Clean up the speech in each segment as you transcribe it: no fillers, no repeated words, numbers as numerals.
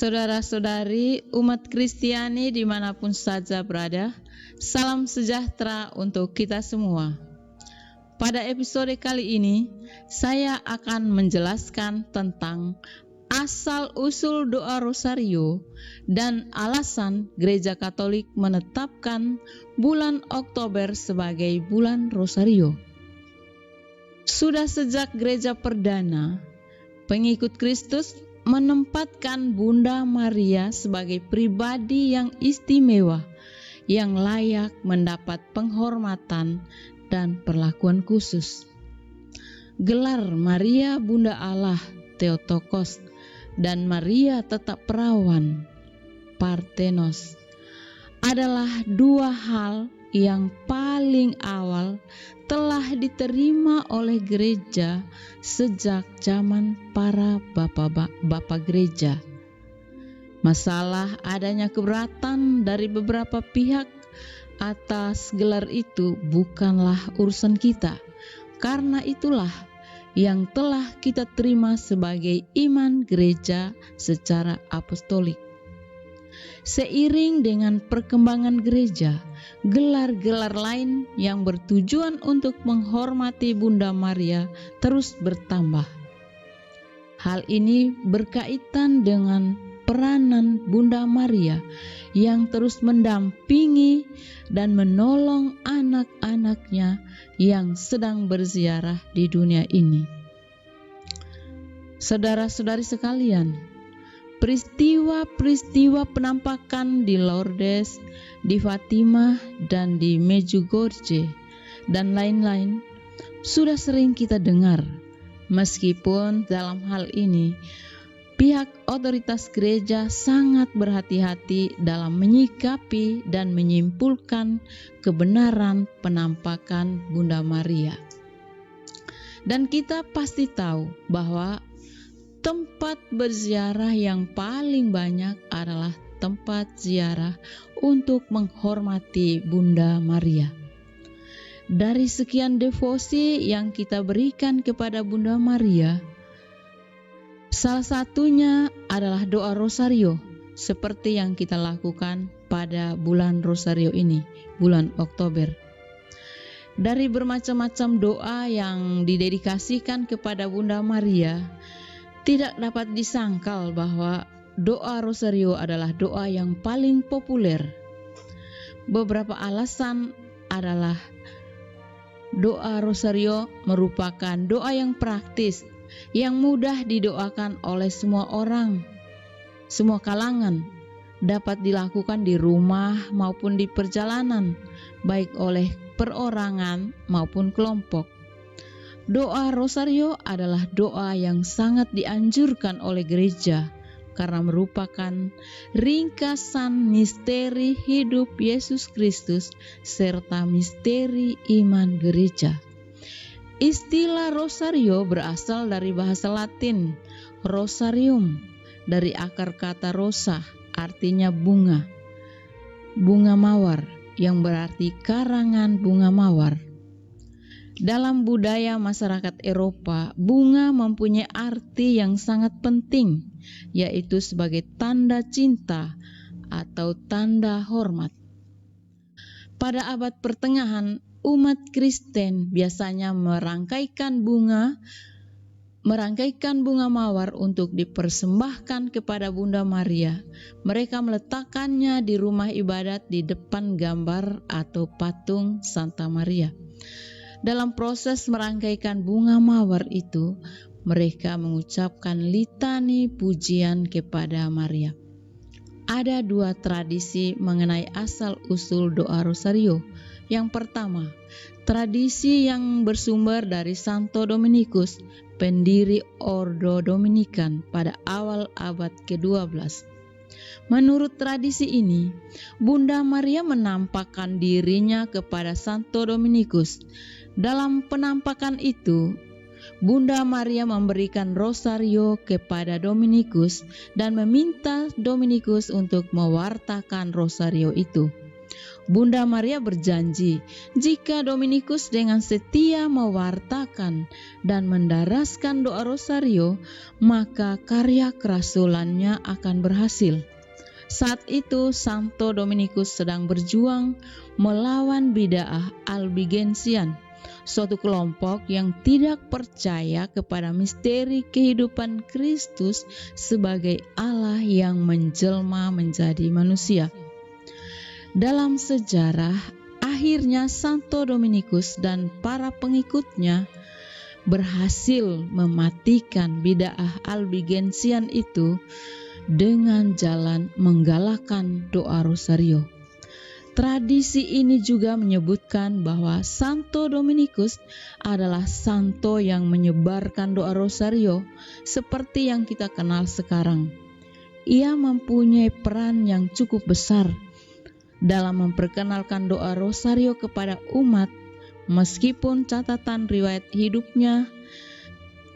Saudara-saudari umat Kristiani dimanapun saja berada, salam sejahtera untuk kita semua. Pada episode kali ini, saya akan menjelaskan tentang asal-usul doa Rosario dan alasan Gereja Katolik menetapkan bulan Oktober sebagai bulan Rosario. Sudah sejak Gereja Perdana, pengikut Kristus menempatkan Bunda Maria sebagai pribadi yang istimewa, yang layak mendapat penghormatan dan perlakuan khusus. Gelar Maria Bunda Allah Theotokos dan Maria Tetap Perawan Parthenos adalah dua hal yang paling awal telah diterima oleh gereja sejak zaman para bapak gereja. Masalah adanya keberatan dari beberapa pihak atas gelar itu bukanlah urusan kita. Karena itulah yang telah kita terima sebagai iman gereja secara apostolik. Seiring dengan perkembangan gereja, gelar-gelar lain yang bertujuan untuk menghormati Bunda Maria terus bertambah. Hal ini berkaitan dengan peranan Bunda Maria yang terus mendampingi dan menolong anak-anaknya yang sedang berziarah di dunia ini. Saudara-saudari sekalian, peristiwa-peristiwa penampakan di Lourdes, di Fatimah, dan di Medjugorje, dan lain-lain sudah sering kita dengar. Meskipun dalam hal ini, pihak otoritas gereja sangat berhati-hati dalam menyikapi dan menyimpulkan kebenaran penampakan Bunda Maria. Dan kita pasti tahu bahwa tempat berziarah yang paling banyak adalah tempat ziarah untuk menghormati Bunda Maria. Dari sekian devosi yang kita berikan kepada Bunda Maria, salah satunya adalah doa Rosario, seperti yang kita lakukan pada bulan Rosario ini, bulan Oktober. Dari bermacam-macam doa yang didedikasikan kepada Bunda Maria, tidak dapat disangkal bahwa doa Rosario adalah doa yang paling populer. Beberapa alasan adalah doa Rosario merupakan doa yang praktis, yang mudah didoakan oleh semua orang, semua kalangan, dapat dilakukan di rumah maupun di perjalanan, baik oleh perorangan maupun kelompok. Doa Rosario adalah doa yang sangat dianjurkan oleh gereja karena merupakan ringkasan misteri hidup Yesus Kristus serta misteri iman gereja. Istilah Rosario berasal dari bahasa Latin rosarium, dari akar kata rosa, artinya bunga, bunga mawar, yang berarti karangan bunga mawar. Dalam budaya masyarakat Eropa, bunga mempunyai arti yang sangat penting, yaitu sebagai tanda cinta atau tanda hormat. Pada abad pertengahan, umat Kristen biasanya merangkaikan bunga mawar untuk dipersembahkan kepada Bunda Maria. Mereka meletakkannya di rumah ibadat di depan gambar atau patung Santa Maria. Dalam proses merangkaikan bunga mawar itu, mereka mengucapkan litani pujian kepada Maria. Ada dua tradisi mengenai asal-usul doa Rosario. Yang pertama, tradisi yang bersumber dari Santo Dominikus, pendiri Ordo Dominikan pada awal abad ke-12. Menurut tradisi ini, Bunda Maria menampakkan dirinya kepada Santo Dominikus. Dalam penampakan itu, Bunda Maria memberikan Rosario kepada Dominikus dan meminta Dominikus untuk mewartakan Rosario itu. Bunda Maria berjanji, jika Dominikus dengan setia mewartakan dan mendaraskan doa rosario, maka karya kerasulannya akan berhasil. Saat itu Santo Dominikus sedang berjuang melawan bid'ah Albigensian, suatu kelompok yang tidak percaya kepada misteri kehidupan Kristus sebagai Allah yang menjelma menjadi manusia. Dalam sejarah, akhirnya Santo Dominikus dan para pengikutnya berhasil mematikan bid'ah Albigensian itu dengan jalan menggalakkan doa rosario. Tradisi ini juga menyebutkan bahwa Santo Dominikus adalah santo yang menyebarkan doa rosario seperti yang kita kenal sekarang. Ia mempunyai peran yang cukup besar dalam memperkenalkan doa rosario kepada umat, meskipun catatan riwayat hidupnya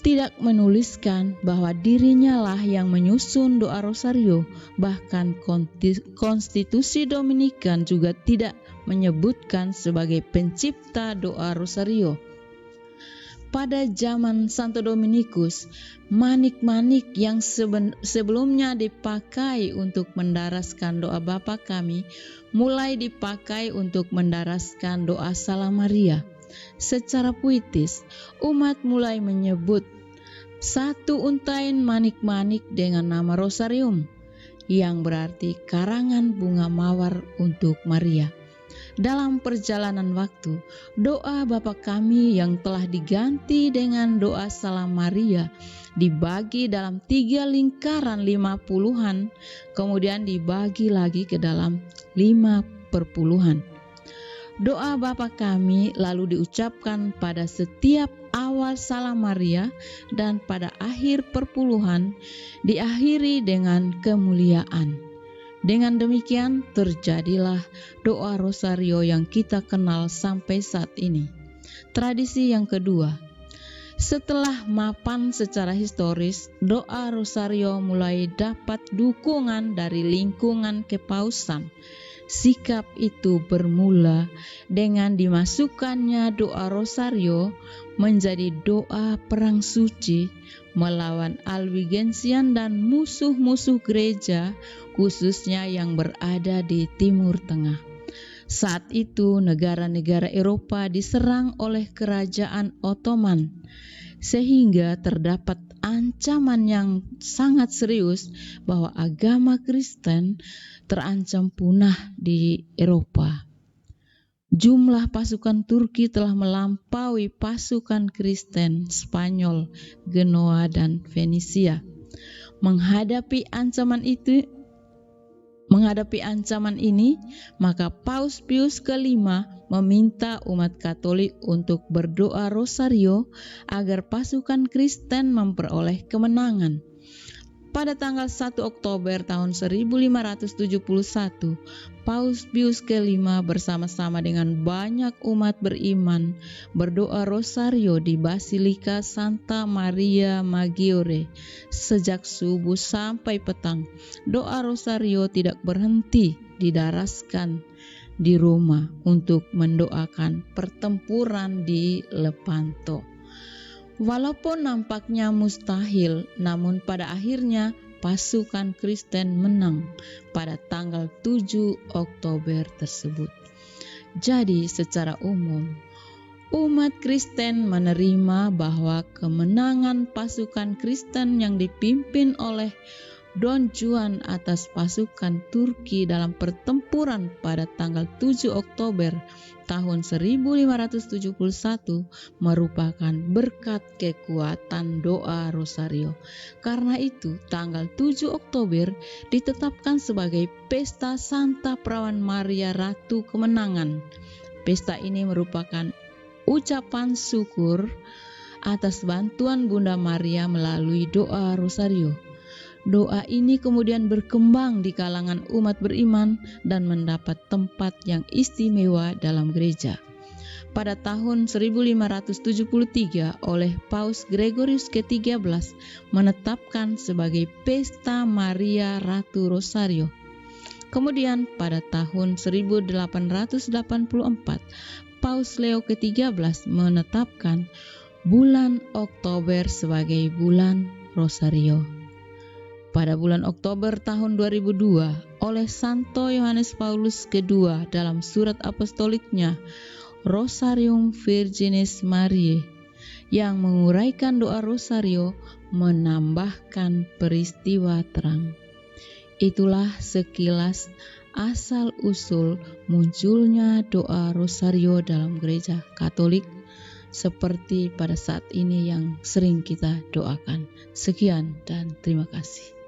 tidak menuliskan bahwa dirinya lah yang menyusun doa rosario. Bahkan konstitusi Dominikan juga tidak menyebutkan sebagai pencipta doa rosario. Pada zaman Santo Dominikus, manik-manik yang sebelumnya dipakai untuk mendaraskan doa Bapa Kami mulai dipakai untuk mendaraskan doa Salam Maria. Secara puitis, umat mulai menyebut satu untaian manik-manik dengan nama Rosarium, yang berarti karangan bunga mawar untuk Maria. Dalam perjalanan waktu, doa Bapa Kami yang telah diganti dengan doa Salam Maria dibagi dalam 3 lingkaran 50-an, kemudian dibagi lagi ke dalam 5 perpuluhan. Doa Bapa Kami lalu diucapkan pada setiap awal Salam Maria dan pada akhir perpuluhan diakhiri dengan kemuliaan. Dengan demikian terjadilah doa rosario yang kita kenal sampai saat ini. Tradisi yang kedua, setelah mapan secara historis, doa rosario mulai dapat dukungan dari lingkungan kepausan. Sikap itu bermula dengan dimasukkannya doa rosario menjadi doa perang suci melawan Albigensian dan musuh-musuh gereja, khususnya yang berada di Timur Tengah. Saat itu negara-negara Eropa diserang oleh kerajaan Ottoman, sehingga terdapat ancaman yang sangat serius bahwa agama Kristen terancam punah di Eropa. Jumlah pasukan Turki telah melampaui pasukan Kristen Spanyol, Genoa, dan Venesia. Menghadapi ancaman ini, maka Paus Pius V meminta umat Katolik untuk berdoa rosario agar pasukan Kristen memperoleh kemenangan. Pada tanggal 1 Oktober tahun 1571, Paus Pius V bersama-sama dengan banyak umat beriman berdoa rosario di Basilika Santa Maria Maggiore sejak subuh sampai petang. Doa rosario tidak berhenti didaraskan di Roma untuk mendoakan pertempuran di Lepanto. Walaupun nampaknya mustahil, namun pada akhirnya pasukan Kristen menang pada tanggal 7 Oktober tersebut. Jadi secara umum, umat Kristen menerima bahwa kemenangan pasukan Kristen yang dipimpin oleh Don Juan atas pasukan Turki dalam pertempuran pada tanggal 7 Oktober tahun 1571 merupakan berkat kekuatan doa rosario. Karena itu, tanggal 7 Oktober ditetapkan sebagai Pesta Santa Perawan Maria Ratu Kemenangan. Pesta ini merupakan ucapan syukur atas bantuan Bunda Maria melalui doa rosario. Doa ini kemudian berkembang di kalangan umat beriman dan mendapat tempat yang istimewa dalam gereja. Pada tahun 1573 oleh Paus Gregorius ke-13 menetapkan sebagai Pesta Maria Ratu Rosario. Kemudian pada tahun 1884, Paus Leo ke-13 menetapkan bulan Oktober sebagai bulan Rosario. Pada bulan Oktober tahun 2002, oleh Santo Yohanes Paulus II dalam surat apostoliknya Rosarium Virginis Mariae yang menguraikan doa Rosario menambahkan peristiwa terang. Itulah sekilas asal-usul munculnya doa Rosario dalam gereja Katolik seperti pada saat ini yang sering kita doakan. Sekian dan terima kasih.